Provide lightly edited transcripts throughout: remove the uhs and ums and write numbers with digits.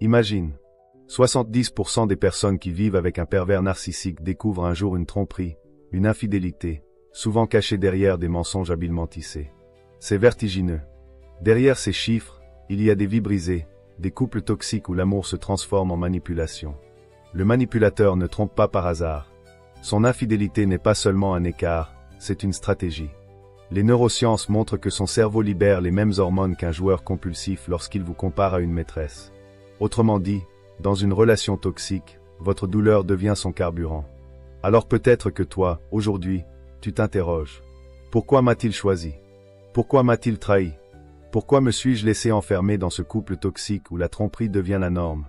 Imagine. 70% des personnes qui vivent avec un pervers narcissique découvrent un jour une tromperie, une infidélité, souvent cachée derrière des mensonges habilement tissés. C'est vertigineux. Derrière ces chiffres, il y a des vies brisées, des couples toxiques où l'amour se transforme en manipulation. Le manipulateur ne trompe pas par hasard. Son infidélité n'est pas seulement un écart, c'est une stratégie. Les neurosciences montrent que son cerveau libère les mêmes hormones qu'un joueur compulsif lorsqu'il vous compare à une maîtresse. Autrement dit, dans une relation toxique, votre douleur devient son carburant. Alors peut-être que toi, aujourd'hui, tu t'interroges. Pourquoi m'a-t-il choisi? Pourquoi m'a-t-il trahi? Pourquoi me suis-je laissé enfermer dans ce couple toxique où la tromperie devient la norme?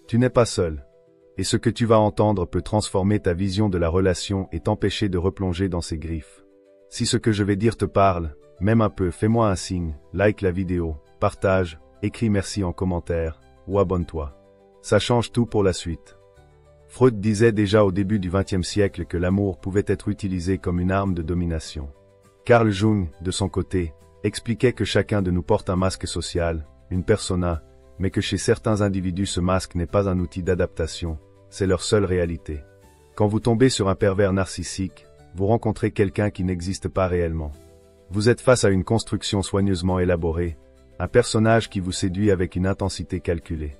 Tu n'es pas seul. Et ce que tu vas entendre peut transformer ta vision de la relation et t'empêcher de replonger dans ses griffes. Si ce que je vais dire te parle, même un peu, fais-moi un signe, like la vidéo, partage, écris merci en commentaire, ou abonne-toi. Ça change tout pour la suite. Freud disait déjà au début du XXe siècle que l'amour pouvait être utilisé comme une arme de domination. Carl Jung, de son côté, expliquait que chacun de nous porte un masque social, une persona, mais que chez certains individus ce masque n'est pas un outil d'adaptation, c'est leur seule réalité. Quand vous tombez sur un pervers narcissique, vous rencontrez quelqu'un qui n'existe pas réellement. Vous êtes face à une construction soigneusement élaborée, un personnage qui vous séduit avec une intensité calculée.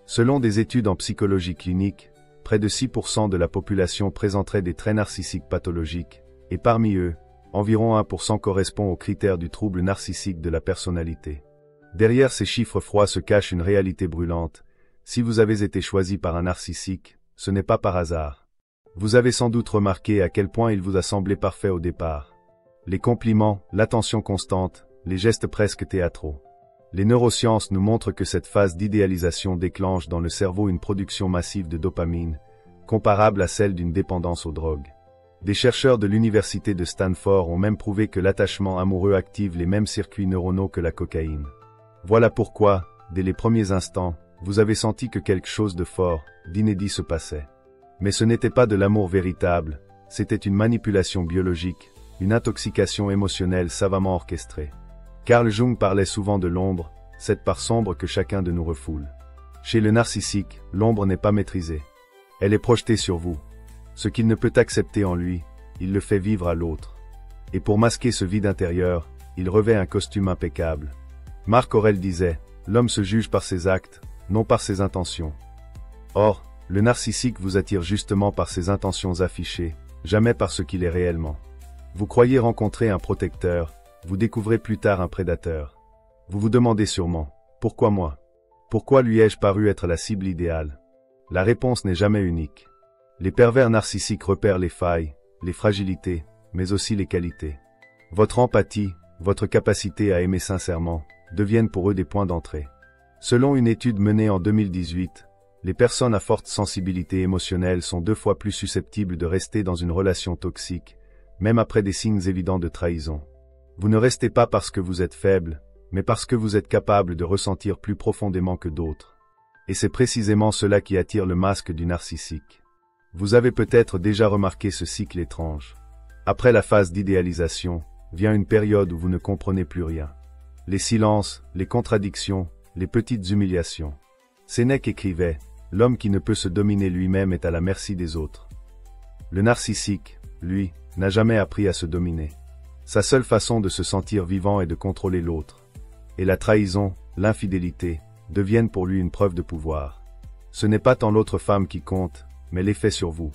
Selon des études en psychologie clinique, près de 6% de la population présenterait des traits narcissiques pathologiques, et parmi eux, environ 1% correspond aux critères du trouble narcissique de la personnalité. Derrière ces chiffres froids se cache une réalité brûlante. Si vous avez été choisi par un narcissique, ce n'est pas par hasard. Vous avez sans doute remarqué à quel point il vous a semblé parfait au départ. Les compliments, l'attention constante, les gestes presque théâtraux. Les neurosciences nous montrent que cette phase d'idéalisation déclenche dans le cerveau une production massive de dopamine, comparable à celle d'une dépendance aux drogues. Des chercheurs de l'université de Stanford ont même prouvé que l'attachement amoureux active les mêmes circuits neuronaux que la cocaïne. Voilà pourquoi, dès les premiers instants, vous avez senti que quelque chose de fort, d'inédit se passait. Mais ce n'était pas de l'amour véritable, c'était une manipulation biologique, une intoxication émotionnelle savamment orchestrée. Carl Jung parlait souvent de l'ombre, cette part sombre que chacun de nous refoule. Chez le narcissique, l'ombre n'est pas maîtrisée. Elle est projetée sur vous. Ce qu'il ne peut accepter en lui, il le fait vivre à l'autre. Et pour masquer ce vide intérieur, il revêt un costume impeccable. Marc Aurèle disait, « L'homme se juge par ses actes, non par ses intentions. » Or, le narcissique vous attire justement par ses intentions affichées, jamais par ce qu'il est réellement. Vous croyez rencontrer un protecteur, vous découvrez plus tard un prédateur. Vous vous demandez sûrement, pourquoi moi? Pourquoi lui ai-je paru être la cible idéale? La réponse n'est jamais unique. Les pervers narcissiques repèrent les failles, les fragilités, mais aussi les qualités. Votre empathie, votre capacité à aimer sincèrement, deviennent pour eux des points d'entrée. Selon une étude menée en 2018, les personnes à forte sensibilité émotionnelle sont 2 fois plus susceptibles de rester dans une relation toxique, même après des signes évidents de trahison. Vous ne restez pas parce que vous êtes faible, mais parce que vous êtes capable de ressentir plus profondément que d'autres. Et c'est précisément cela qui attire le masque du narcissique. Vous avez peut-être déjà remarqué ce cycle étrange. Après la phase d'idéalisation, vient une période où vous ne comprenez plus rien. Les silences, les contradictions, les petites humiliations. Sénèque écrivait, « L'homme qui ne peut se dominer lui-même est à la merci des autres. » Le narcissique, lui, n'a jamais appris à se dominer. Sa seule façon de se sentir vivant est de contrôler l'autre. Et la trahison, l'infidélité, deviennent pour lui une preuve de pouvoir. Ce n'est pas tant l'autre femme qui compte, mais l'effet sur vous.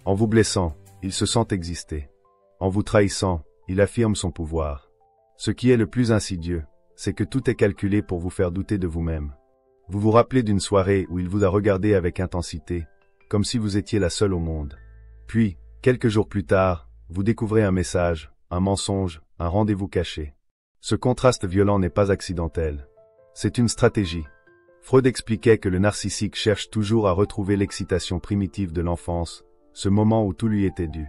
En vous blessant, il se sent exister. En vous trahissant, il affirme son pouvoir. Ce qui est le plus insidieux, c'est que tout est calculé pour vous faire douter de vous-même. Vous vous rappelez d'une soirée où il vous a regardé avec intensité, comme si vous étiez la seule au monde. Puis, quelques jours plus tard, vous découvrez un message, un mensonge, un rendez-vous caché. Ce contraste violent n'est pas accidentel. C'est une stratégie. Freud expliquait que le narcissique cherche toujours à retrouver l'excitation primitive de l'enfance, ce moment où tout lui était dû.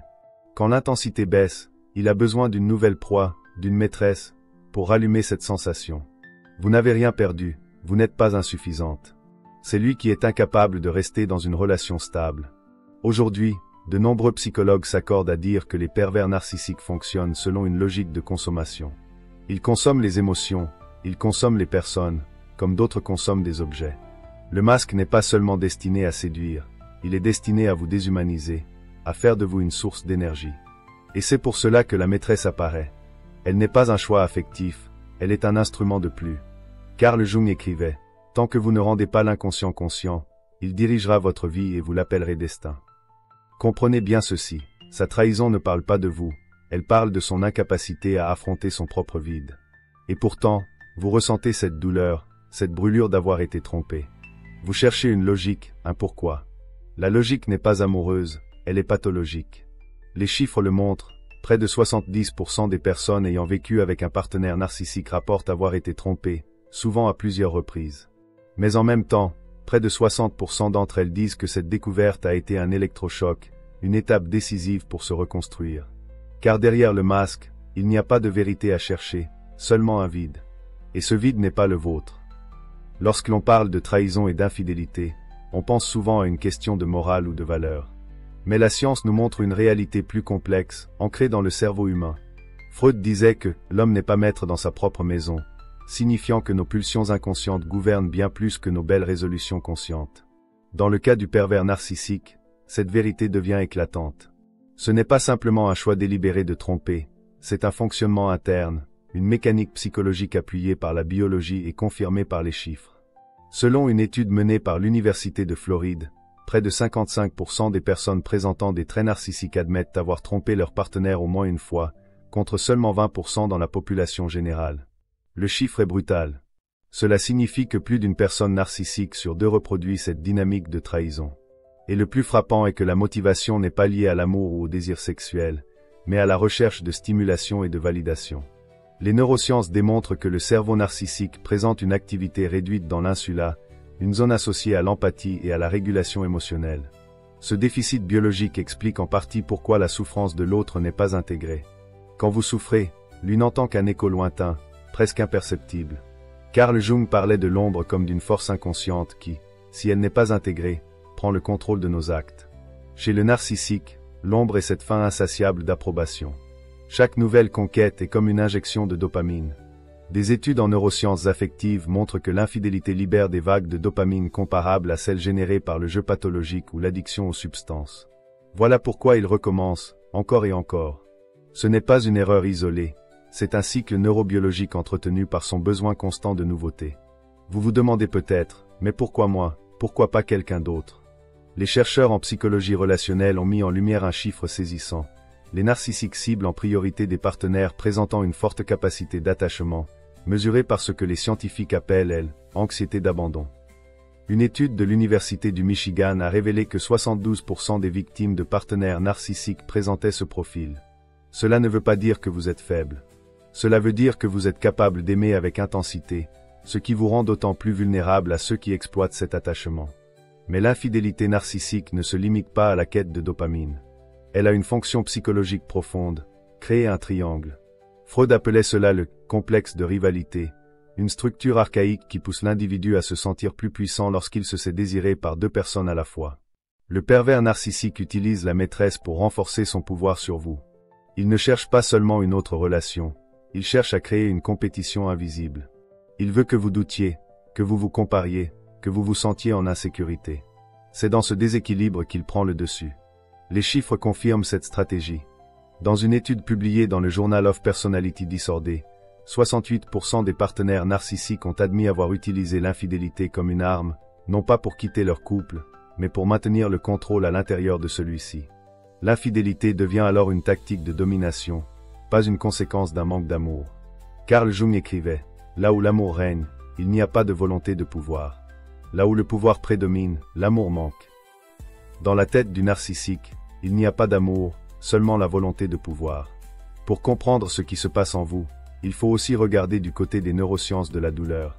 Quand l'intensité baisse, il a besoin d'une nouvelle proie, d'une maîtresse, pour rallumer cette sensation. Vous n'avez rien perdu, vous n'êtes pas insuffisante. C'est lui qui est incapable de rester dans une relation stable. Aujourd'hui, de nombreux psychologues s'accordent à dire que les pervers narcissiques fonctionnent selon une logique de consommation. Ils consomment les émotions, ils consomment les personnes, comme d'autres consomment des objets. Le masque n'est pas seulement destiné à séduire, il est destiné à vous déshumaniser, à faire de vous une source d'énergie. Et c'est pour cela que la maîtresse apparaît. Elle n'est pas un choix affectif, elle est un instrument de plus. Carl Jung écrivait, « Tant que vous ne rendez pas l'inconscient conscient, il dirigera votre vie et vous l'appellerez destin. » Comprenez bien ceci, sa trahison ne parle pas de vous, elle parle de son incapacité à affronter son propre vide. Et pourtant, vous ressentez cette douleur, cette brûlure d'avoir été trompé. Vous cherchez une logique, un pourquoi. La logique n'est pas amoureuse, elle est pathologique. Les chiffres le montrent, près de 70% des personnes ayant vécu avec un partenaire narcissique rapportent avoir été trompées, souvent à plusieurs reprises. Mais en même temps, près de 60% d'entre elles disent que cette découverte a été un électrochoc, une étape décisive pour se reconstruire. Car derrière le masque, il n'y a pas de vérité à chercher, seulement un vide. Et ce vide n'est pas le vôtre. Lorsque l'on parle de trahison et d'infidélité, on pense souvent à une question de morale ou de valeur. Mais la science nous montre une réalité plus complexe, ancrée dans le cerveau humain. Freud disait que l'homme n'est pas maître dans sa propre maison, signifiant que nos pulsions inconscientes gouvernent bien plus que nos belles résolutions conscientes. Dans le cas du pervers narcissique, cette vérité devient éclatante. Ce n'est pas simplement un choix délibéré de tromper, c'est un fonctionnement interne, une mécanique psychologique appuyée par la biologie et confirmée par les chiffres. Selon une étude menée par l'Université de Floride, près de 55% des personnes présentant des traits narcissiques admettent avoir trompé leur partenaire au moins une fois, contre seulement 20% dans la population générale. Le chiffre est brutal. Cela signifie que plus d'une personne narcissique sur deux reproduit cette dynamique de trahison. Et le plus frappant est que la motivation n'est pas liée à l'amour ou au désir sexuel, mais à la recherche de stimulation et de validation. Les neurosciences démontrent que le cerveau narcissique présente une activité réduite dans l'insula, une zone associée à l'empathie et à la régulation émotionnelle. Ce déficit biologique explique en partie pourquoi la souffrance de l'autre n'est pas intégrée. Quand vous souffrez, lui n'entend qu'un écho lointain, presque imperceptible. Carl Jung parlait de l'ombre comme d'une force inconsciente qui, si elle n'est pas intégrée, prend le contrôle de nos actes. Chez le narcissique, l'ombre est cette faim insatiable d'approbation. Chaque nouvelle conquête est comme une injection de dopamine. Des études en neurosciences affectives montrent que l'infidélité libère des vagues de dopamine comparables à celles générées par le jeu pathologique ou l'addiction aux substances. Voilà pourquoi il recommence, encore et encore. Ce n'est pas une erreur isolée, c'est un cycle neurobiologique entretenu par son besoin constant de nouveauté. Vous vous demandez peut-être, mais pourquoi moi, pourquoi pas quelqu'un d'autre? Les chercheurs en psychologie relationnelle ont mis en lumière un chiffre saisissant. Les narcissiques ciblent en priorité des partenaires présentant une forte capacité d'attachement, mesurée par ce que les scientifiques appellent, anxiété d'abandon. Une étude de l'Université du Michigan a révélé que 72% des victimes de partenaires narcissiques présentaient ce profil. Cela ne veut pas dire que vous êtes faible. Cela veut dire que vous êtes capable d'aimer avec intensité, ce qui vous rend d'autant plus vulnérable à ceux qui exploitent cet attachement. Mais l'infidélité narcissique ne se limite pas à la quête de dopamine. Elle a une fonction psychologique profonde, créer un triangle. Freud appelait cela le complexe de rivalité, une structure archaïque qui pousse l'individu à se sentir plus puissant lorsqu'il se sait désiré par deux personnes à la fois. Le pervers narcissique utilise la maîtresse pour renforcer son pouvoir sur vous. Il ne cherche pas seulement une autre relation, il cherche à créer une compétition invisible. Il veut que vous doutiez, que vous vous compariez, que vous vous sentiez en insécurité. C'est dans ce déséquilibre qu'il prend le dessus. Les chiffres confirment cette stratégie. Dans une étude publiée dans le Journal of Personality Disorder, 68% des partenaires narcissiques ont admis avoir utilisé l'infidélité comme une arme, non pas pour quitter leur couple, mais pour maintenir le contrôle à l'intérieur de celui-ci. L'infidélité devient alors une tactique de domination, pas une conséquence d'un manque d'amour. Carl Jung écrivait, « Là où l'amour règne, il n'y a pas de volonté de pouvoir. Là où le pouvoir prédomine, l'amour manque. » Dans la tête du narcissique, il n'y a pas d'amour, seulement la volonté de pouvoir. Pour comprendre ce qui se passe en vous, il faut aussi regarder du côté des neurosciences de la douleur.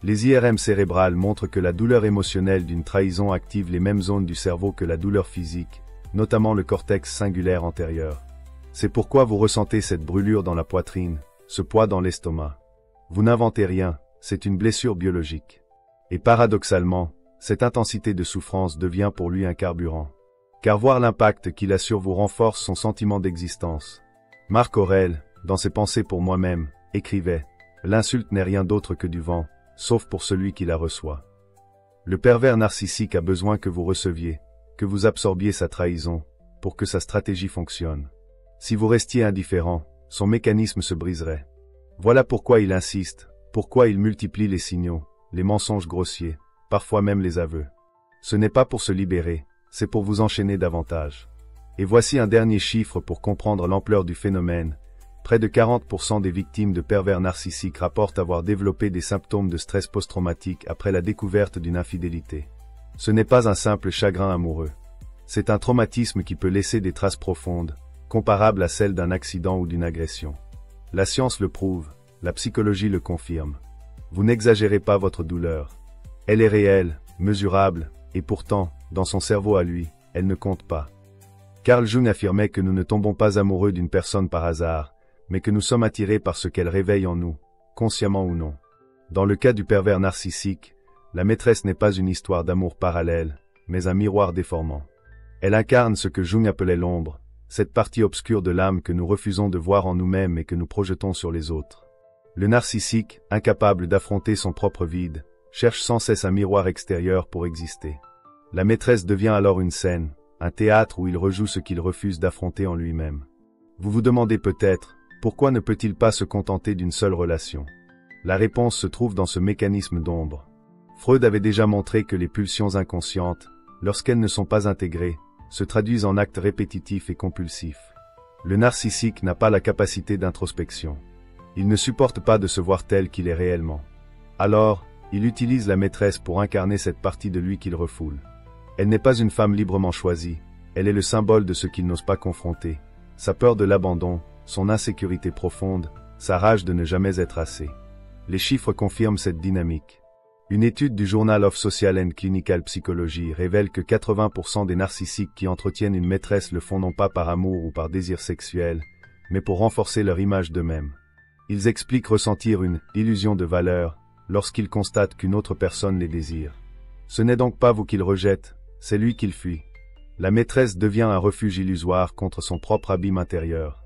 Les IRM cérébrales montrent que la douleur émotionnelle d'une trahison active les mêmes zones du cerveau que la douleur physique, notamment le cortex cingulaire antérieur. C'est pourquoi vous ressentez cette brûlure dans la poitrine, ce poids dans l'estomac. Vous n'inventez rien, c'est une blessure biologique. Et paradoxalement, cette intensité de souffrance devient pour lui un carburant. Car voir l'impact qu'il a sur vous renforce son sentiment d'existence. Marc Aurèle, dans ses Pensées pour moi-même, écrivait « L'insulte n'est rien d'autre que du vent, sauf pour celui qui la reçoit. » Le pervers narcissique a besoin que vous receviez, que vous absorbiez sa trahison, pour que sa stratégie fonctionne. Si vous restiez indifférent, son mécanisme se briserait. Voilà pourquoi il insiste, pourquoi il multiplie les signaux, les mensonges grossiers, parfois même les aveux. Ce n'est pas pour se libérer, c'est pour vous enchaîner davantage. Et voici un dernier chiffre pour comprendre l'ampleur du phénomène. Près de 40% des victimes de pervers narcissiques rapportent avoir développé des symptômes de stress post-traumatique après la découverte d'une infidélité. Ce n'est pas un simple chagrin amoureux. C'est un traumatisme qui peut laisser des traces profondes, comparables à celles d'un accident ou d'une agression. La science le prouve, la psychologie le confirme. Vous n'exagérez pas votre douleur. Elle est réelle, mesurable, et pourtant, dans son cerveau à lui, elle ne compte pas. Carl Jung affirmait que nous ne tombons pas amoureux d'une personne par hasard, mais que nous sommes attirés par ce qu'elle réveille en nous, consciemment ou non. Dans le cas du pervers narcissique, la maîtresse n'est pas une histoire d'amour parallèle, mais un miroir déformant. Elle incarne ce que Jung appelait l'ombre, cette partie obscure de l'âme que nous refusons de voir en nous-mêmes et que nous projetons sur les autres. Le narcissique, incapable d'affronter son propre vide, cherche sans cesse un miroir extérieur pour exister. La maîtresse devient alors une scène, un théâtre où il rejoue ce qu'il refuse d'affronter en lui-même. Vous vous demandez peut-être, pourquoi ne peut-il pas se contenter d'une seule relation? La réponse se trouve dans ce mécanisme d'ombre. Freud avait déjà montré que les pulsions inconscientes, lorsqu'elles ne sont pas intégrées, se traduisent en actes répétitifs et compulsifs. Le narcissique n'a pas la capacité d'introspection. Il ne supporte pas de se voir tel qu'il est réellement. Alors, il utilise la maîtresse pour incarner cette partie de lui qu'il refoule. Elle n'est pas une femme librement choisie, elle est le symbole de ce qu'il n'ose pas confronter, sa peur de l'abandon, son insécurité profonde, sa rage de ne jamais être assez. Les chiffres confirment cette dynamique. Une étude du Journal of Social and Clinical Psychology révèle que 80% des narcissiques qui entretiennent une maîtresse le font non pas par amour ou par désir sexuel, mais pour renforcer leur image d'eux-mêmes. Ils expliquent ressentir une « illusion de valeur » lorsqu'ils constatent qu'une autre personne les désire. Ce n'est donc pas vous qu'il rejette, c'est lui qu'il fuit. La maîtresse devient un refuge illusoire contre son propre abîme intérieur.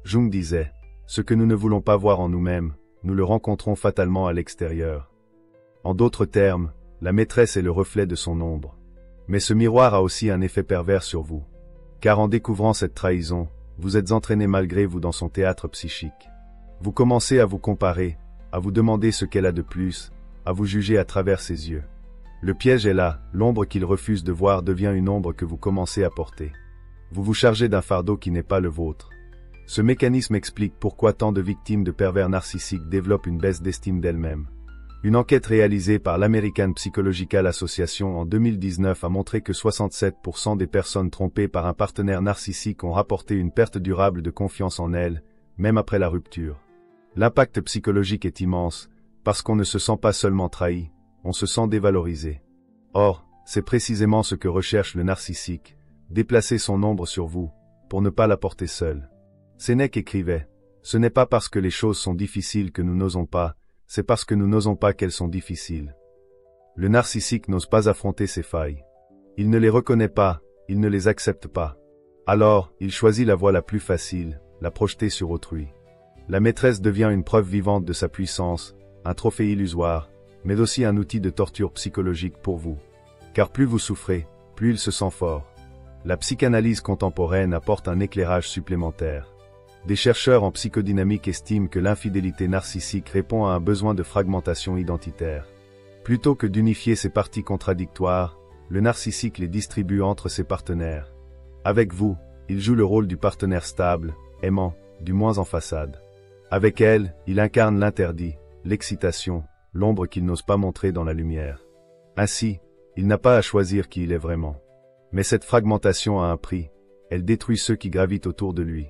Jung disait, ce que nous ne voulons pas voir en nous-mêmes, nous le rencontrons fatalement à l'extérieur. En d'autres termes, la maîtresse est le reflet de son ombre. Mais ce miroir a aussi un effet pervers sur vous. Car en découvrant cette trahison, vous êtes entraîné malgré vous dans son théâtre psychique. Vous commencez à vous comparer, à vous demander ce qu'elle a de plus, à vous juger à travers ses yeux. Le piège est là, l'ombre qu'il refuse de voir devient une ombre que vous commencez à porter. Vous vous chargez d'un fardeau qui n'est pas le vôtre. Ce mécanisme explique pourquoi tant de victimes de pervers narcissiques développent une baisse d'estime d'elles-mêmes. Une enquête réalisée par l'American Psychological Association en 2019 a montré que 67% des personnes trompées par un partenaire narcissique ont rapporté une perte durable de confiance en elles, même après la rupture. L'impact psychologique est immense, parce qu'on ne se sent pas seulement trahi, on se sent dévalorisé. Or, c'est précisément ce que recherche le narcissique, déplacer son ombre sur vous, pour ne pas la porter seule. Sénèque écrivait, « Ce n'est pas parce que les choses sont difficiles que nous n'osons pas, c'est parce que nous n'osons pas qu'elles sont difficiles. » Le narcissique n'ose pas affronter ses failles. Il ne les reconnaît pas, il ne les accepte pas. Alors, il choisit la voie la plus facile, la projeter sur autrui. La maîtresse devient une preuve vivante de sa puissance, un trophée illusoire, mais aussi un outil de torture psychologique pour vous. Car plus vous souffrez, plus il se sent fort. La psychanalyse contemporaine apporte un éclairage supplémentaire. Des chercheurs en psychodynamique estiment que l'infidélité narcissique répond à un besoin de fragmentation identitaire. Plutôt que d'unifier ses parties contradictoires, le narcissique les distribue entre ses partenaires. Avec vous, il joue le rôle du partenaire stable, aimant, du moins en façade. Avec elle, il incarne l'interdit, l'excitation, l'ombre qu'il n'ose pas montrer dans la lumière. Ainsi, il n'a pas à choisir qui il est vraiment. Mais cette fragmentation a un prix, elle détruit ceux qui gravitent autour de lui.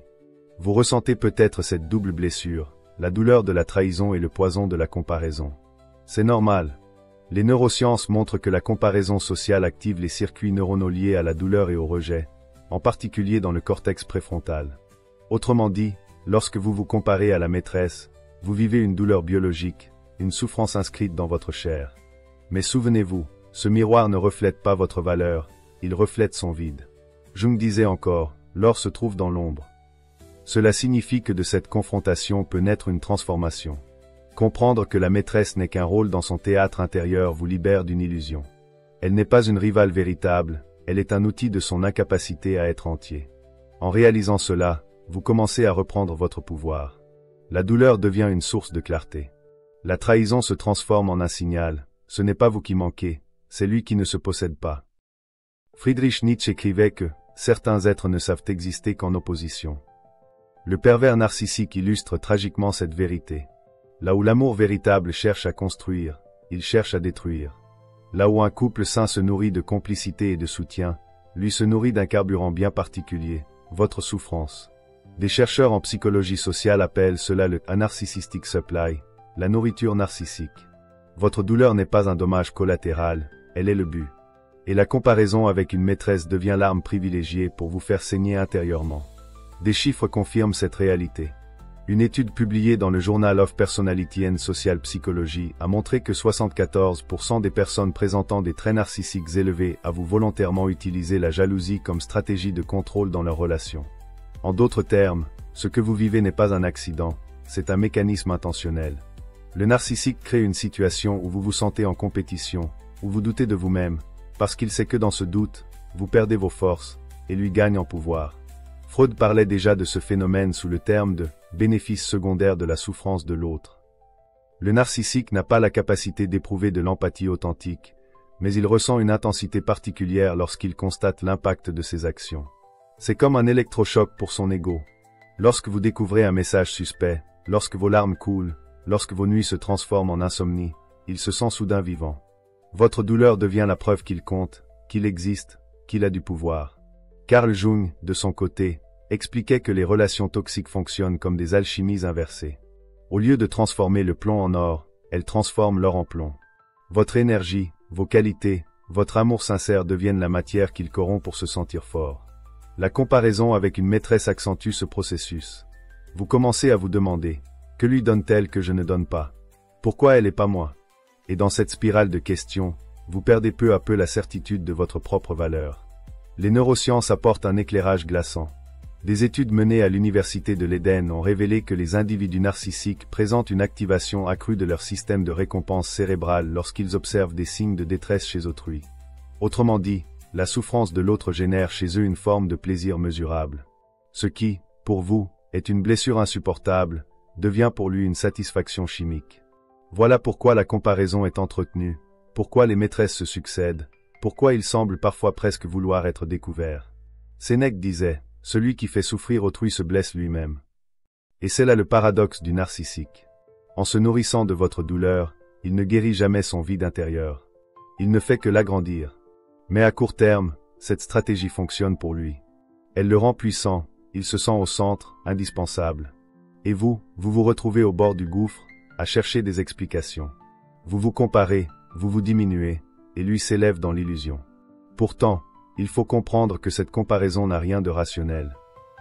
Vous ressentez peut-être cette double blessure, la douleur de la trahison et le poison de la comparaison. C'est normal. Les neurosciences montrent que la comparaison sociale active les circuits neuronaux liés à la douleur et au rejet, en particulier dans le cortex préfrontal. Autrement dit, lorsque vous vous comparez à la maîtresse, vous vivez une douleur biologique, une souffrance inscrite dans votre chair. Mais souvenez-vous, ce miroir ne reflète pas votre valeur, il reflète son vide. Jung disait encore, l'or se trouve dans l'ombre. Cela signifie que de cette confrontation peut naître une transformation. Comprendre que la maîtresse n'est qu'un rôle dans son théâtre intérieur vous libère d'une illusion. Elle n'est pas une rivale véritable, elle est un outil de son incapacité à être entier. En réalisant cela, vous commencez à reprendre votre pouvoir. La douleur devient une source de clarté. La trahison se transforme en un signal, ce n'est pas vous qui manquez, c'est lui qui ne se possède pas. Friedrich Nietzsche écrivait que certains êtres ne savent exister qu'en opposition. Le pervers narcissique illustre tragiquement cette vérité. Là où l'amour véritable cherche à construire, il cherche à détruire. Là où un couple sain se nourrit de complicité et de soutien, lui se nourrit d'un carburant bien particulier, votre souffrance. Des chercheurs en psychologie sociale appellent cela le narcissistic supply, la nourriture narcissique. Votre douleur n'est pas un dommage collatéral, elle est le but. Et la comparaison avec une maîtresse devient l'arme privilégiée pour vous faire saigner intérieurement. Des chiffres confirment cette réalité. Une étude publiée dans le Journal of Personality and Social Psychology a montré que 74% des personnes présentant des traits narcissiques élevés avouent volontairement utiliser la jalousie comme stratégie de contrôle dans leurs relations. En d'autres termes, ce que vous vivez n'est pas un accident, c'est un mécanisme intentionnel. Le narcissique crée une situation où vous vous sentez en compétition, où vous doutez de vous-même, parce qu'il sait que dans ce doute, vous perdez vos forces, et lui gagne en pouvoir. Freud parlait déjà de ce phénomène sous le terme de « bénéfice secondaire de la souffrance de l'autre ». Le narcissique n'a pas la capacité d'éprouver de l'empathie authentique, mais il ressent une intensité particulière lorsqu'il constate l'impact de ses actions. C'est comme un électrochoc pour son ego. Lorsque vous découvrez un message suspect, lorsque vos larmes coulent, lorsque vos nuits se transforment en insomnie, il se sent soudain vivant. Votre douleur devient la preuve qu'il compte, qu'il existe, qu'il a du pouvoir. Carl Jung, de son côté, expliquait que les relations toxiques fonctionnent comme des alchimies inversées. Au lieu de transformer le plomb en or, elles transforment l'or en plomb. Votre énergie, vos qualités, votre amour sincère deviennent la matière qu'il corrompt pour se sentir fort. La comparaison avec une maîtresse accentue ce processus. Vous commencez à vous demander, que lui donne-t-elle que je ne donne pas? Pourquoi elle et pas moi? Et dans cette spirale de questions, vous perdez peu à peu la certitude de votre propre valeur. Les neurosciences apportent un éclairage glaçant. Des études menées à l'université de l'Éden ont révélé que les individus narcissiques présentent une activation accrue de leur système de récompense cérébrale lorsqu'ils observent des signes de détresse chez autrui. Autrement dit, la souffrance de l'autre génère chez eux une forme de plaisir mesurable. Ce qui, pour vous, est une blessure insupportable, devient pour lui une satisfaction chimique. Voilà pourquoi la comparaison est entretenue, pourquoi les maîtresses se succèdent, pourquoi il semble parfois presque vouloir être découvert. Sénèque disait, « Celui qui fait souffrir autrui se blesse lui-même ». Et c'est là le paradoxe du narcissique. En se nourrissant de votre douleur, il ne guérit jamais son vide intérieur. Il ne fait que l'agrandir. Mais à court terme, cette stratégie fonctionne pour lui. Elle le rend puissant, il se sent au centre, indispensable. Et vous vous retrouvez au bord du gouffre, à chercher des explications. Vous vous comparez, vous vous diminuez, et lui s'élève dans l'illusion. Pourtant, il faut comprendre que cette comparaison n'a rien de rationnel.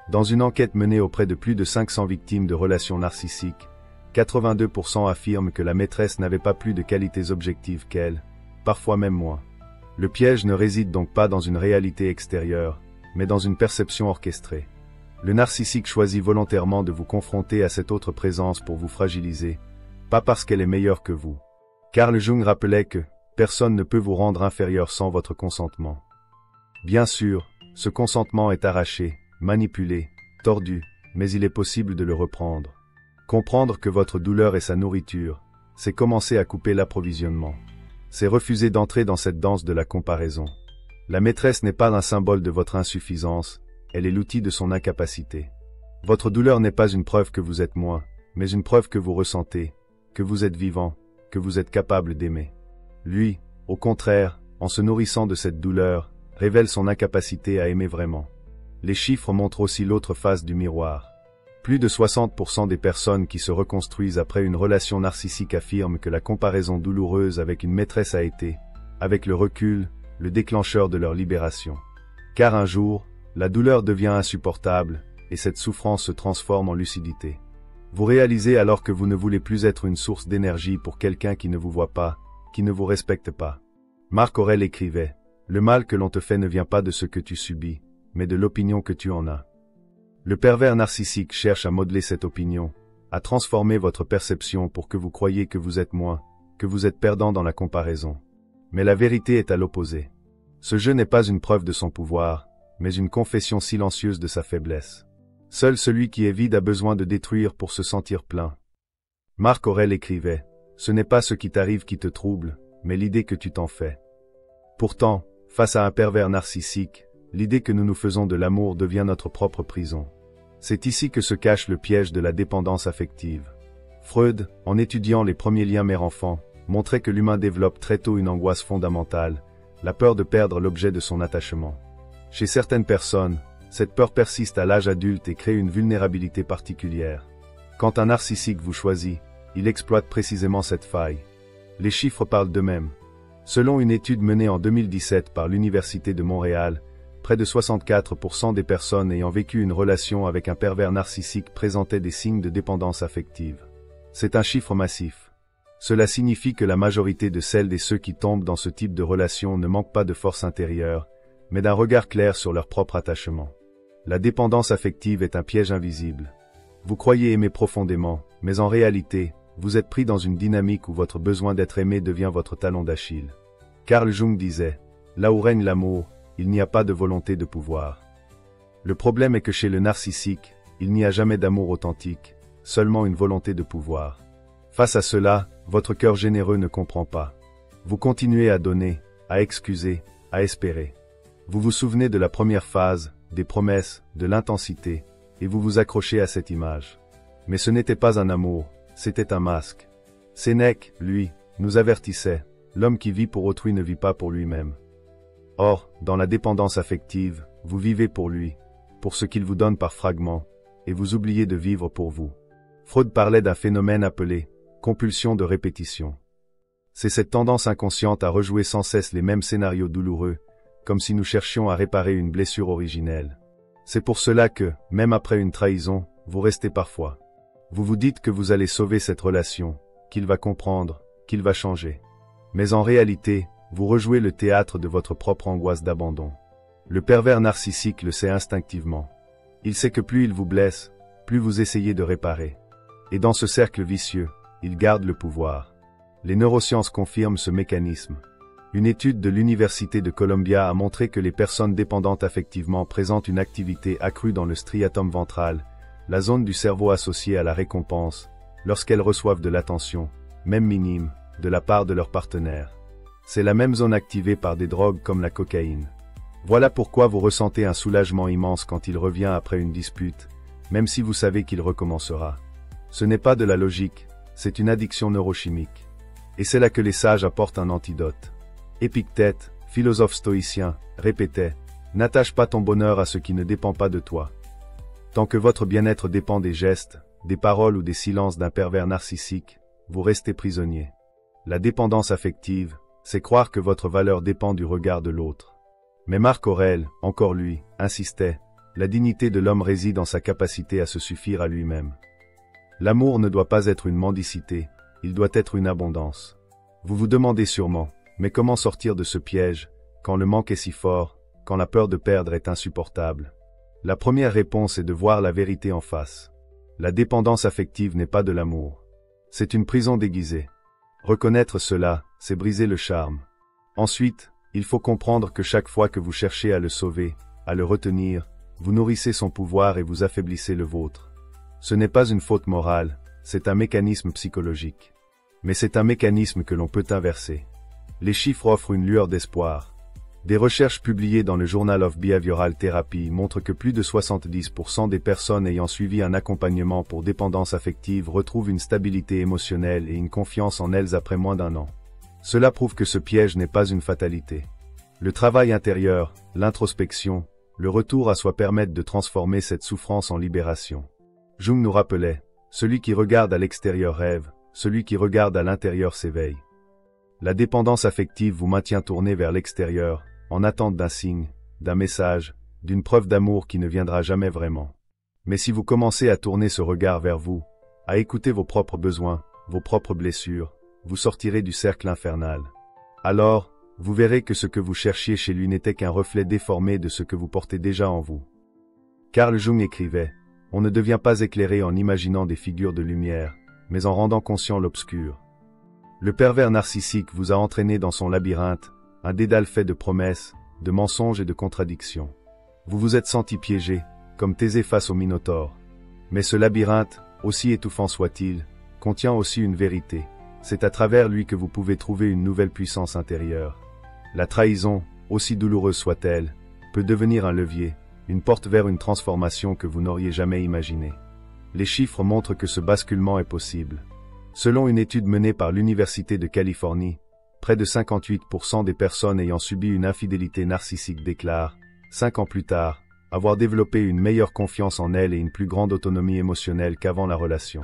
Dans une enquête menée auprès de plus de 500 victimes de relations narcissiques, 82% affirment que la maîtresse n'avait pas plus de qualités objectives qu'elle, parfois même moins. Le piège ne réside donc pas dans une réalité extérieure, mais dans une perception orchestrée. Le narcissique choisit volontairement de vous confronter à cette autre présence pour vous fragiliser, pas parce qu'elle est meilleure que vous. Carl Jung rappelait que personne ne peut vous rendre inférieur sans votre consentement. Bien sûr, ce consentement est arraché, manipulé, tordu, mais il est possible de le reprendre. Comprendre que votre douleur est sa nourriture, c'est commencer à couper l'approvisionnement. C'est refuser d'entrer dans cette danse de la comparaison. La maîtresse n'est pas un symbole de votre insuffisance, elle est l'outil de son incapacité. Votre douleur n'est pas une preuve que vous êtes moins, mais une preuve que vous ressentez, que vous êtes vivant, que vous êtes capable d'aimer. Lui, au contraire, en se nourrissant de cette douleur, révèle son incapacité à aimer vraiment. Les chiffres montrent aussi l'autre face du miroir. Plus de 60% des personnes qui se reconstruisent après une relation narcissique affirment que la comparaison douloureuse avec une maîtresse a été, avec le recul, le déclencheur de leur libération. Car un jour, la douleur devient insupportable, et cette souffrance se transforme en lucidité. Vous réalisez alors que vous ne voulez plus être une source d'énergie pour quelqu'un qui ne vous voit pas, qui ne vous respecte pas. Marc Aurèle écrivait, « Le mal que l'on te fait ne vient pas de ce que tu subis, mais de l'opinion que tu en as. » Le pervers narcissique cherche à modeler cette opinion, à transformer votre perception pour que vous croyiez que vous êtes moins, que vous êtes perdant dans la comparaison. Mais la vérité est à l'opposé. Ce jeu n'est pas une preuve de son pouvoir, mais une confession silencieuse de sa faiblesse. Seul celui qui est vide a besoin de détruire pour se sentir plein. Marc Aurèle écrivait, « Ce n'est pas ce qui t'arrive qui te trouble, mais l'idée que tu t'en fais. » Pourtant, face à un pervers narcissique, l'idée que nous nous faisons de l'amour devient notre propre prison. C'est ici que se cache le piège de la dépendance affective. Freud, en étudiant les premiers liens mère-enfant, montrait que l'humain développe très tôt une angoisse fondamentale, la peur de perdre l'objet de son attachement. Chez certaines personnes, cette peur persiste à l'âge adulte et crée une vulnérabilité particulière. Quand un narcissique vous choisit, il exploite précisément cette faille. Les chiffres parlent d'eux-mêmes. Selon une étude menée en 2017 par l'Université de Montréal, près de 64% des personnes ayant vécu une relation avec un pervers narcissique présentaient des signes de dépendance affective. C'est un chiffre massif. Cela signifie que la majorité de celles et ceux qui tombent dans ce type de relation ne manquent pas de force intérieure, mais d'un regard clair sur leur propre attachement. La dépendance affective est un piège invisible. Vous croyez aimer profondément, mais en réalité, vous êtes pris dans une dynamique où votre besoin d'être aimé devient votre talon d'Achille. Carl Jung disait, « Là où règne l'amour, il n'y a pas de volonté de pouvoir. » Le problème est que chez le narcissique, il n'y a jamais d'amour authentique, seulement une volonté de pouvoir. Face à cela, votre cœur généreux ne comprend pas. Vous continuez à donner, à excuser, à espérer. Vous vous souvenez de la première phase, des promesses, de l'intensité, et vous vous accrochez à cette image. Mais ce n'était pas un amour, c'était un masque. Sénèque, lui, nous avertissait, l'homme qui vit pour autrui ne vit pas pour lui-même. Or, dans la dépendance affective, vous vivez pour lui, pour ce qu'il vous donne par fragments, et vous oubliez de vivre pour vous. Freud parlait d'un phénomène appelé compulsion de répétition. C'est cette tendance inconsciente à rejouer sans cesse les mêmes scénarios douloureux, comme si nous cherchions à réparer une blessure originelle. C'est pour cela que, même après une trahison, vous restez parfois. Vous vous dites que vous allez sauver cette relation, qu'il va comprendre, qu'il va changer. Mais en réalité, vous rejouez le théâtre de votre propre angoisse d'abandon. Le pervers narcissique le sait instinctivement. Il sait que plus il vous blesse, plus vous essayez de réparer. Et dans ce cercle vicieux, il garde le pouvoir. Les neurosciences confirment ce mécanisme. Une étude de l'Université de Columbia a montré que les personnes dépendantes affectivement présentent une activité accrue dans le striatum ventral, la zone du cerveau associée à la récompense, lorsqu'elles reçoivent de l'attention, même minime, de la part de leur partenaire. C'est la même zone activée par des drogues comme la cocaïne. Voilà pourquoi vous ressentez un soulagement immense quand il revient après une dispute, même si vous savez qu'il recommencera. Ce n'est pas de la logique, c'est une addiction neurochimique. Et c'est là que les sages apportent un antidote. Épictète, philosophe stoïcien, répétait « N'attache pas ton bonheur à ce qui ne dépend pas de toi. » Tant que votre bien-être dépend des gestes, des paroles ou des silences d'un pervers narcissique, vous restez prisonnier. La dépendance affective, c'est croire que votre valeur dépend du regard de l'autre. Mais Marc Aurèle, encore lui, insistait « La dignité de l'homme réside dans sa capacité à se suffire à lui-même. » L'amour ne doit pas être une mendicité, il doit être une abondance. Vous vous demandez sûrement, mais comment sortir de ce piège, quand le manque est si fort, quand la peur de perdre est insupportable? La première réponse est de voir la vérité en face. La dépendance affective n'est pas de l'amour. C'est une prison déguisée. Reconnaître cela, c'est briser le charme. Ensuite, il faut comprendre que chaque fois que vous cherchez à le sauver, à le retenir, vous nourrissez son pouvoir et vous affaiblissez le vôtre. Ce n'est pas une faute morale, c'est un mécanisme psychologique. Mais c'est un mécanisme que l'on peut inverser. Les chiffres offrent une lueur d'espoir. Des recherches publiées dans le Journal of Behavioral Therapy montrent que plus de 70% des personnes ayant suivi un accompagnement pour dépendance affective retrouvent une stabilité émotionnelle et une confiance en elles après moins d'1 an. Cela prouve que ce piège n'est pas une fatalité. Le travail intérieur, l'introspection, le retour à soi permettent de transformer cette souffrance en libération. Jung nous rappelait, celui qui regarde à l'extérieur rêve, celui qui regarde à l'intérieur s'éveille. La dépendance affective vous maintient tourné vers l'extérieur, en attente d'un signe, d'un message, d'une preuve d'amour qui ne viendra jamais vraiment. Mais si vous commencez à tourner ce regard vers vous, à écouter vos propres besoins, vos propres blessures, vous sortirez du cercle infernal. Alors, vous verrez que ce que vous cherchiez chez lui n'était qu'un reflet déformé de ce que vous portez déjà en vous. Carl Jung écrivait, « On ne devient pas éclairé en imaginant des figures de lumière, mais en rendant conscient l'obscur. » Le pervers narcissique vous a entraîné dans son labyrinthe, un dédale fait de promesses, de mensonges et de contradictions. Vous vous êtes senti piégé, comme Thésée face au Minotaure. Mais ce labyrinthe, aussi étouffant soit-il, contient aussi une vérité. C'est à travers lui que vous pouvez trouver une nouvelle puissance intérieure. La trahison, aussi douloureuse soit-elle, peut devenir un levier, une porte vers une transformation que vous n'auriez jamais imaginée. Les chiffres montrent que ce basculement est possible. Selon une étude menée par l'Université de Californie, près de 58% des personnes ayant subi une infidélité narcissique déclarent, 5 ans plus tard, avoir développé une meilleure confiance en elles et une plus grande autonomie émotionnelle qu'avant la relation.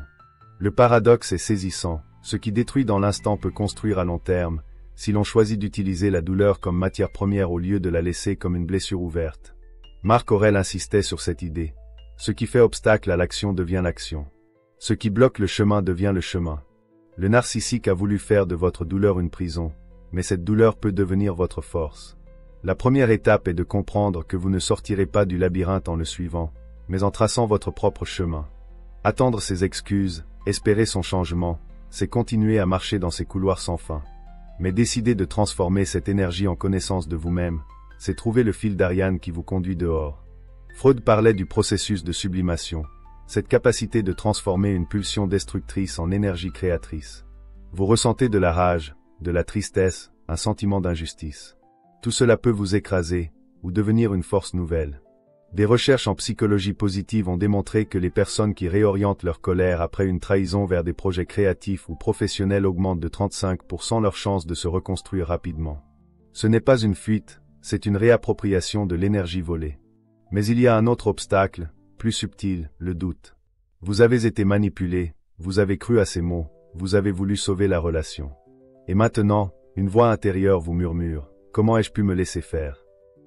Le paradoxe est saisissant, ce qui détruit dans l'instant peut construire à long terme, si l'on choisit d'utiliser la douleur comme matière première au lieu de la laisser comme une blessure ouverte. Marc Aurèle insistait sur cette idée. Ce qui fait obstacle à l'action devient l'action. Ce qui bloque le chemin devient le chemin. Le narcissique a voulu faire de votre douleur une prison, mais cette douleur peut devenir votre force. La première étape est de comprendre que vous ne sortirez pas du labyrinthe en le suivant, mais en traçant votre propre chemin. Attendre ses excuses, espérer son changement, c'est continuer à marcher dans ces couloirs sans fin. Mais décider de transformer cette énergie en connaissance de vous-même, c'est trouver le fil d'Ariane qui vous conduit dehors. Freud parlait du processus de sublimation, cette capacité de transformer une pulsion destructrice en énergie créatrice. Vous ressentez de la rage, de la tristesse, un sentiment d'injustice. Tout cela peut vous écraser, ou devenir une force nouvelle. Des recherches en psychologie positive ont démontré que les personnes qui réorientent leur colère après une trahison vers des projets créatifs ou professionnels augmentent de 35% leurs chances de se reconstruire rapidement. Ce n'est pas une fuite, c'est une réappropriation de l'énergie volée. Mais il y a un autre obstacle, plus subtil, le doute. Vous avez été manipulé, vous avez cru à ces mots, vous avez voulu sauver la relation. Et maintenant, une voix intérieure vous murmure, comment ai-je pu me laisser faire?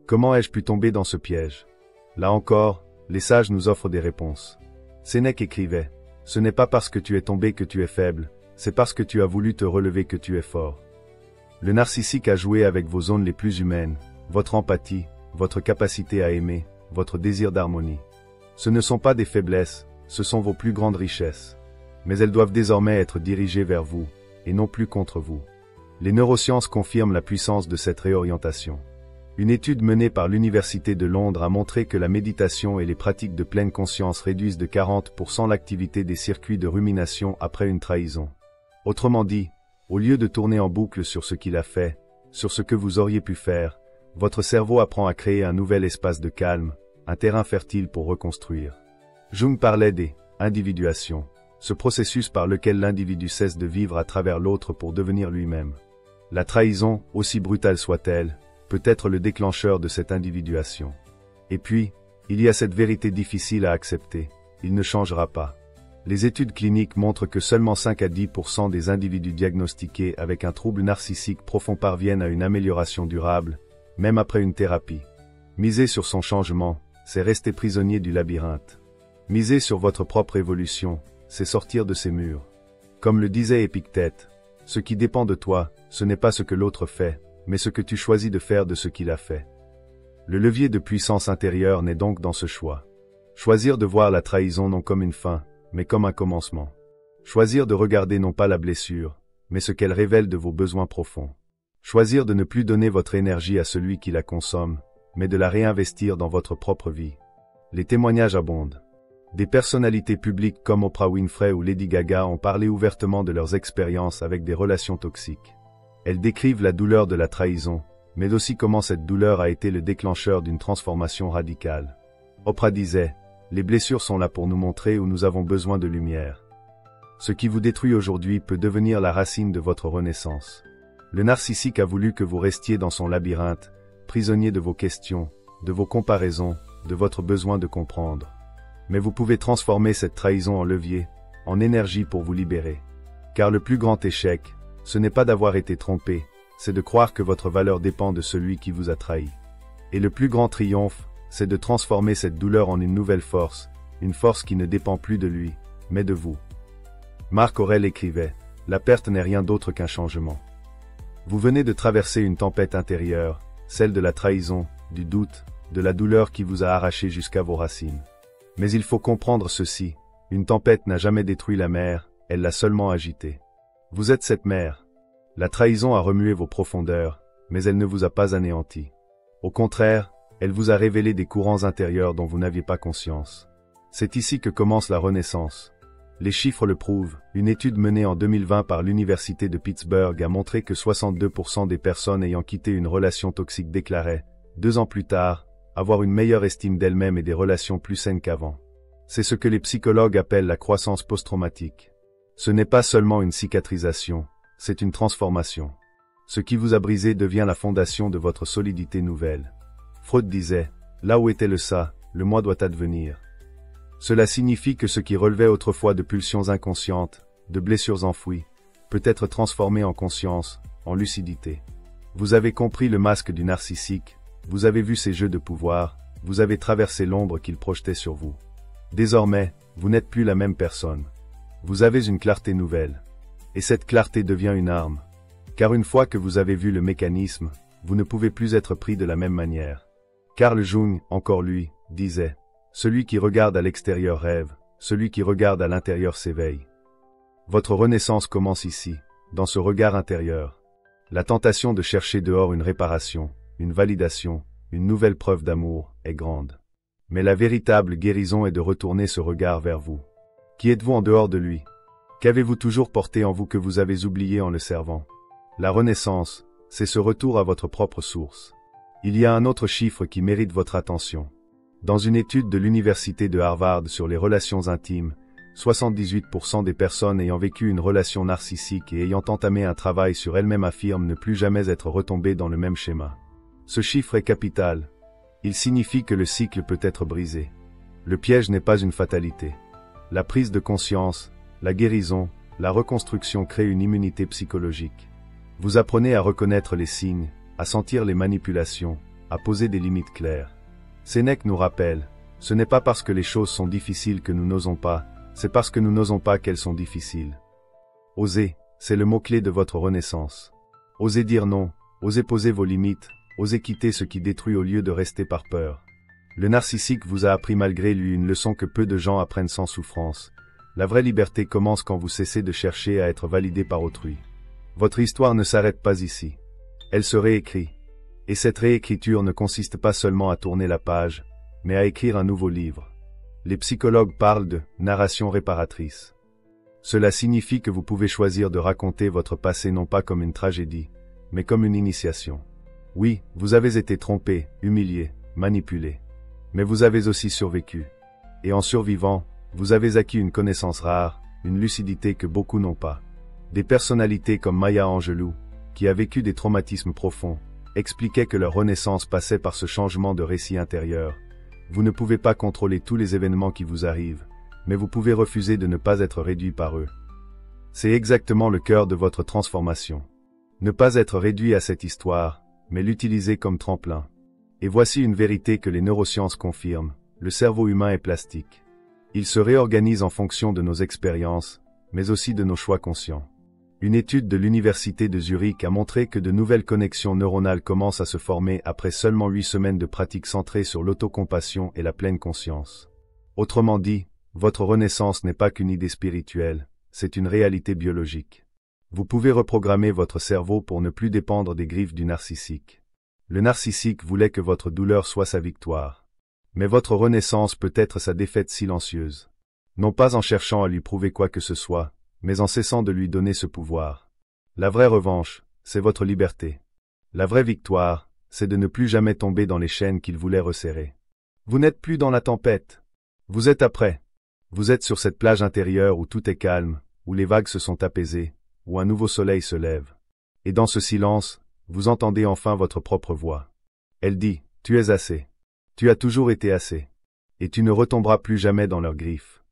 Comment ai-je pu tomber dans ce piège? Là encore, les sages nous offrent des réponses. Sénèque écrivait, ce n'est pas parce que tu es tombé que tu es faible, c'est parce que tu as voulu te relever que tu es fort. Le narcissique a joué avec vos zones les plus humaines, votre empathie, votre capacité à aimer, votre désir d'harmonie. Ce ne sont pas des faiblesses, ce sont vos plus grandes richesses. Mais elles doivent désormais être dirigées vers vous, et non plus contre vous. Les neurosciences confirment la puissance de cette réorientation. Une étude menée par l'Université de Londres a montré que la méditation et les pratiques de pleine conscience réduisent de 40% l'activité des circuits de rumination après une trahison. Autrement dit, au lieu de tourner en boucle sur ce qu'il a fait, sur ce que vous auriez pu faire, votre cerveau apprend à créer un nouvel espace de calme, un terrain fertile pour reconstruire. Jung parlait des individuations, ce processus par lequel l'individu cesse de vivre à travers l'autre pour devenir lui-même. La trahison, aussi brutale soit-elle, peut être le déclencheur de cette individuation. Et puis, il y a cette vérité difficile à accepter, il ne changera pas. Les études cliniques montrent que seulement 5 à 10% des individus diagnostiqués avec un trouble narcissique profond parviennent à une amélioration durable, même après une thérapie. Miser sur son changement, c'est rester prisonnier du labyrinthe. Miser sur votre propre évolution, c'est sortir de ces murs. Comme le disait Épictète, ce qui dépend de toi, ce n'est pas ce que l'autre fait, mais ce que tu choisis de faire de ce qu'il a fait. Le levier de puissance intérieure naît donc dans ce choix. Choisir de voir la trahison non comme une fin, mais comme un commencement. Choisir de regarder non pas la blessure, mais ce qu'elle révèle de vos besoins profonds. Choisir de ne plus donner votre énergie à celui qui la consomme, mais de la réinvestir dans votre propre vie. Les témoignages abondent. Des personnalités publiques comme Oprah Winfrey ou Lady Gaga ont parlé ouvertement de leurs expériences avec des relations toxiques. Elles décrivent la douleur de la trahison, mais aussi comment cette douleur a été le déclencheur d'une transformation radicale. Oprah disait, « Les blessures sont là pour nous montrer où nous avons besoin de lumière. Ce qui vous détruit aujourd'hui peut devenir la racine de votre renaissance. » Le narcissique a voulu que vous restiez dans son labyrinthe, prisonnier de vos questions, de vos comparaisons, de votre besoin de comprendre. Mais vous pouvez transformer cette trahison en levier, en énergie pour vous libérer. Car le plus grand échec, ce n'est pas d'avoir été trompé, c'est de croire que votre valeur dépend de celui qui vous a trahi. Et le plus grand triomphe, c'est de transformer cette douleur en une nouvelle force, une force qui ne dépend plus de lui, mais de vous. Marc Aurèle écrivait, « La perte n'est rien d'autre qu'un changement. » Vous venez de traverser une tempête intérieure, celle de la trahison, du doute, de la douleur qui vous a arraché jusqu'à vos racines. Mais il faut comprendre ceci, une tempête n'a jamais détruit la mer, elle l'a seulement agitée. Vous êtes cette mer, La trahison a remué vos profondeurs, mais elle ne vous a pas anéanti. Au contraire, elle vous a révélé des courants intérieurs dont vous n'aviez pas conscience. C'est ici que commence la renaissance. Les chiffres le prouvent. Une étude menée en 2020 par l'Université de Pittsburgh a montré que 62% des personnes ayant quitté une relation toxique déclaraient, 2 ans plus tard, avoir une meilleure estime d'elles-mêmes et des relations plus saines qu'avant. C'est ce que les psychologues appellent la croissance post-traumatique. Ce n'est pas seulement une cicatrisation, c'est une transformation. Ce qui vous a brisé devient la fondation de votre solidité nouvelle. Freud disait, là où était le ça, le moi doit advenir. Cela signifie que ce qui relevait autrefois de pulsions inconscientes, de blessures enfouies, peut être transformé en conscience, en lucidité. Vous avez compris le masque du narcissique, vous avez vu ses jeux de pouvoir, vous avez traversé l'ombre qu'il projetait sur vous. Désormais, vous n'êtes plus la même personne. Vous avez une clarté nouvelle. Et cette clarté devient une arme. Car une fois que vous avez vu le mécanisme, vous ne pouvez plus être pris de la même manière. Carl Jung, encore lui, disait, « Celui qui regarde à l'extérieur rêve, celui qui regarde à l'intérieur s'éveille. » Votre renaissance commence ici, dans ce regard intérieur. La tentation de chercher dehors une réparation, une validation, une nouvelle preuve d'amour, est grande. Mais la véritable guérison est de retourner ce regard vers vous. Qui êtes-vous en dehors de lui? Qu'avez-vous toujours porté en vous que vous avez oublié en le servant? La renaissance, c'est ce retour à votre propre source. Il y a un autre chiffre qui mérite votre attention. Dans une étude de l'Université de Harvard sur les relations intimes, 78% des personnes ayant vécu une relation narcissique et ayant entamé un travail sur elles-mêmes affirment ne plus jamais être retombées dans le même schéma. Ce chiffre est capital. Il signifie que le cycle peut être brisé. Le piège n'est pas une fatalité. La prise de conscience, la guérison, la reconstruction créent une immunité psychologique. Vous apprenez à reconnaître les signes, à sentir les manipulations, à poser des limites claires. Sénèque nous rappelle, ce n'est pas parce que les choses sont difficiles que nous n'osons pas, c'est parce que nous n'osons pas qu'elles sont difficiles. Oser, c'est le mot-clé de votre renaissance. Osez dire non, osez poser vos limites, osez quitter ce qui détruit au lieu de rester par peur. Le narcissique vous a appris malgré lui une leçon que peu de gens apprennent sans souffrance. La vraie liberté commence quand vous cessez de chercher à être validé par autrui. Votre histoire ne s'arrête pas ici. Elle se réécrit. Et cette réécriture ne consiste pas seulement à tourner la page, mais à écrire un nouveau livre. Les psychologues parlent de narration réparatrice. Cela signifie que vous pouvez choisir de raconter votre passé non pas comme une tragédie, mais comme une initiation. Oui, vous avez été trompé, humilié, manipulé. Mais vous avez aussi survécu. Et en survivant, vous avez acquis une connaissance rare, une lucidité que beaucoup n'ont pas. Des personnalités comme Maya Angelou, qui a vécu des traumatismes profonds, expliquaient que leur renaissance passait par ce changement de récit intérieur. Vous ne pouvez pas contrôler tous les événements qui vous arrivent, mais vous pouvez refuser de ne pas être réduit par eux. C'est exactement le cœur de votre transformation. Ne pas être réduit à cette histoire, mais l'utiliser comme tremplin. Et voici une vérité que les neurosciences confirment, le cerveau humain est plastique. Il se réorganise en fonction de nos expériences, mais aussi de nos choix conscients. Une étude de l'Université de Zurich a montré que de nouvelles connexions neuronales commencent à se former après seulement 8 semaines de pratique centrée sur l'autocompassion et la pleine conscience. Autrement dit, votre renaissance n'est pas qu'une idée spirituelle, c'est une réalité biologique. Vous pouvez reprogrammer votre cerveau pour ne plus dépendre des griffes du narcissique. Le narcissique voulait que votre douleur soit sa victoire. Mais votre renaissance peut être sa défaite silencieuse. Non pas en cherchant à lui prouver quoi que ce soit, mais en cessant de lui donner ce pouvoir. La vraie revanche, c'est votre liberté. La vraie victoire, c'est de ne plus jamais tomber dans les chaînes qu'il voulait resserrer. Vous n'êtes plus dans la tempête. Vous êtes après. Vous êtes sur cette plage intérieure où tout est calme, où les vagues se sont apaisées, où un nouveau soleil se lève. Et dans ce silence, vous entendez enfin votre propre voix. Elle dit, tu es assez. Tu as toujours été assez. Et tu ne retomberas plus jamais dans leurs griffes.